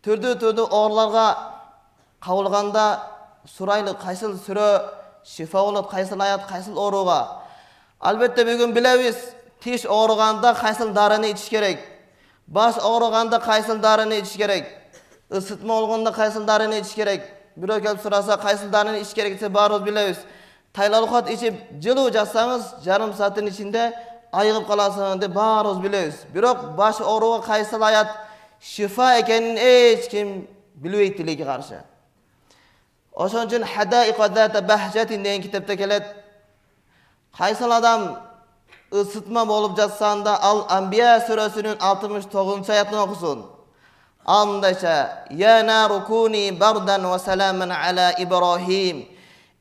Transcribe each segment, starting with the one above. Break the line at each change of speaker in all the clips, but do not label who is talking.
түрдүү ооруларга кабылганда сурайлы кайсыл сүрө шифа болот, кайсыл аят кайсыл ооруга. Албетте бүгүн билебиз, тиш ооруганда кайсыл дарыны ичиш керек, баш ооруганда кайсыл дарыны ичиш керек, ысытма болгондо кайсыл дарыны ичиш керек. Бирөө келип сураса кайсыл дарыны ичиш керек десе баарыбыз билебиз. Тайлалхат ичип жылуу жатсаңыз жарым сааттын ичинде айыгып каласың деп баарыбыз билебиз. Бирок баш ооруга кайсыл аят шифа экенин эч ким билбейт тилеге каршы. Ошон үчүн Хадайqa zata bahjatin деген китепте келет. Кайсыл адам ысытма болуп жатсанда ал Анбия сүрөсүнүн 69-аятын окусун. Ал мындайча: "Я нару куни бардан ва саламан ала Ибрахим".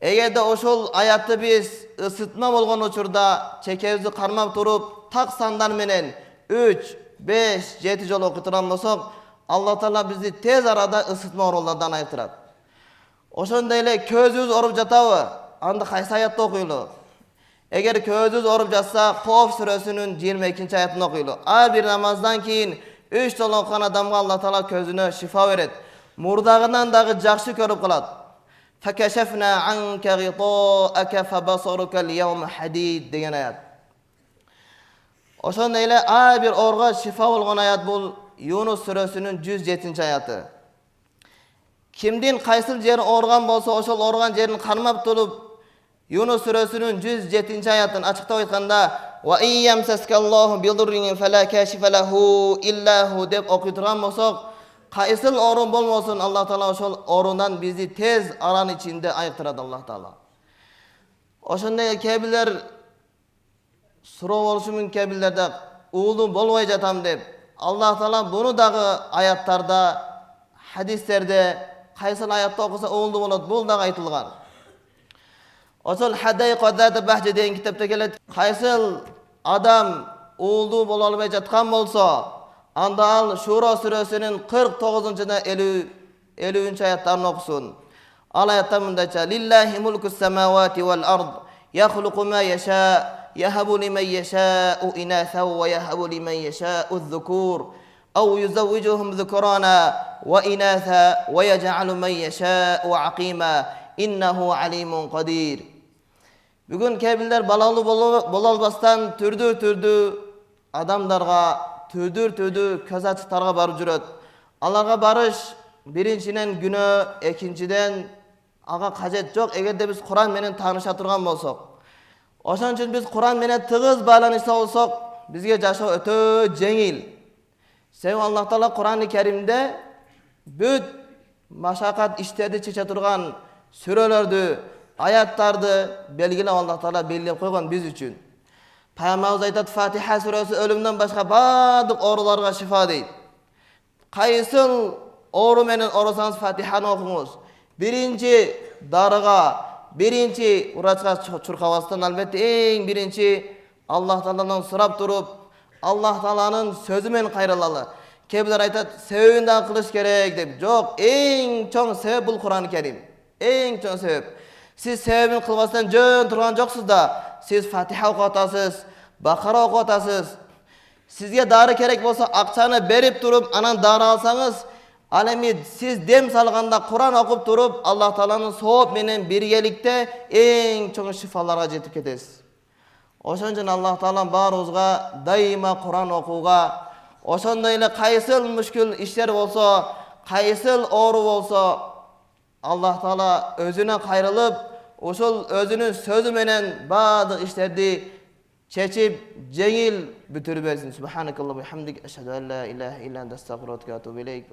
Эгерде ошол аятты биз ысытма болгон учурда чекебизди кармап туруп, так сандар менен 3, 5, 7 жолу окутурган болсок, Алла Таала бизди тез арада ысытма оорулардан айыктырат. Ошондой эле көзүбүз оруп жатабы? Анда кайсы аятты окуйлу? Эгер көзүбүз оруп жатса, Коф сүрөсүнүн 22-аятын окуйлу. Ар бир намаздан кийин 3 жолу окуган адамга Алла Таала көзүнө шифа берет. Мурдагынан дагы жакшы көрүп калат. Факашафна анка гитаaka фабасарука al-yawma hadid деген аят. Ошондой эле ар бир оорга шифа болгон аят бул Юнус сүрөсүнүн 107-аяты. Кимдин кайсыл жери ооруган болсо, ошол ооруган жерин кармап туруп, Юнус сүрөсүнүн 107-аятын ачыктап айтканда, "Ва iyyamsaskallahu bidurrin fala kashifa lahu illa hu" деп окуй турган болсок, кайсыл оорун болмосун, Алла Таала ошол оорундан бизди тез аранын ичинде айыктырат Алла Таала. Ошондой кээ бирлер суроо болушу мүмкүн, кээ бирлерде уулум болбой жатам деп. Алла Таала буну дагы аяттарда, хадистерде кайсыл аятты окуса уулду болот, бул дагы айтылган. Ошол Хадайqa zata bahja деген китепте келет. Кайсыл адам уулду боло албай жаткан болсо, анда ал Шура сүрөсүнүн 49 жана 50-аяттарын окусун. Ал аятта мындайча: "Лиллахи мулкус самавати вал ард, яхлуqu ма яша, яхабу лиман яша'у инатha ва яхабу лиман яша'у adh-dhukur, ау юзаввижухум dhukrana ва инатha ва яж'алу ман яша'у aqima, иннаху алимун qadир". Бүгүн кээ бирлер балалуу боло албастан түрдүү адамдарга, түрдүү көз ачыктарга барып жүрөт. Аларга барыш биринчиден күнөө, экинчиден ага кажет жок, эгерде биз Куран менен тааныша турган болсок. Ошон үчүн биз Куран менен тыгыз байланышта болсок, бизге жашоо өтө жеңил. Себеби Алла Таала Куран-ы Керимде бүт машакат иштерди чече турган сүрөлөрдү, аяттарды белгилеп Алла Таала белгилеп койгон биз үчүн. Пайгамбарыбыз айтат, Фатиха сүрөсү өлүмдөн башка баардык ооруларга шифа дейт. Кайсыл оору менен оорусаңыз Фатиханы окуңуз. Биринчи дарыга, биринчи врачка чуркабастан албетте эң биринчи Аллах Тааладан сурап туруп, Аллах Тааланын сөзү менен кайрылалы. Кээ бирлер айтат, себебин да кылыш керек деп. Жок, эң чоң себеп бул Куран-ы Керим. Эң чоң себеп. Сиз себебин кылбастан жөн турган жоксуз да, сиз Фатиха окуп атасыз, Бакара окуп атасыз. Сизге дары керек болсо акчаны берип туруп, анан дары алсаңыз, ал эми сиз дем салганда Куран окуп туруп, Аллах Тааланын сооп менен биргеликте эң чоң шифаларга жетип кетесиз. Ошон үчүн Аллах Таала баарыбызга дайыма Куран окууга, ошондой эле кайсыл мушкул иштер болсо, кайсыл оору болсо, Аллах Таала өзүнө кайрылып, ошол өзүнүн сөзү менен баардык иштерди чечип, жеңил бүтүрүп берсин. Субханакаллаху ва бихамдик, ашхаду ан ла илаха илля анта, астагфирука ва атубу илейк.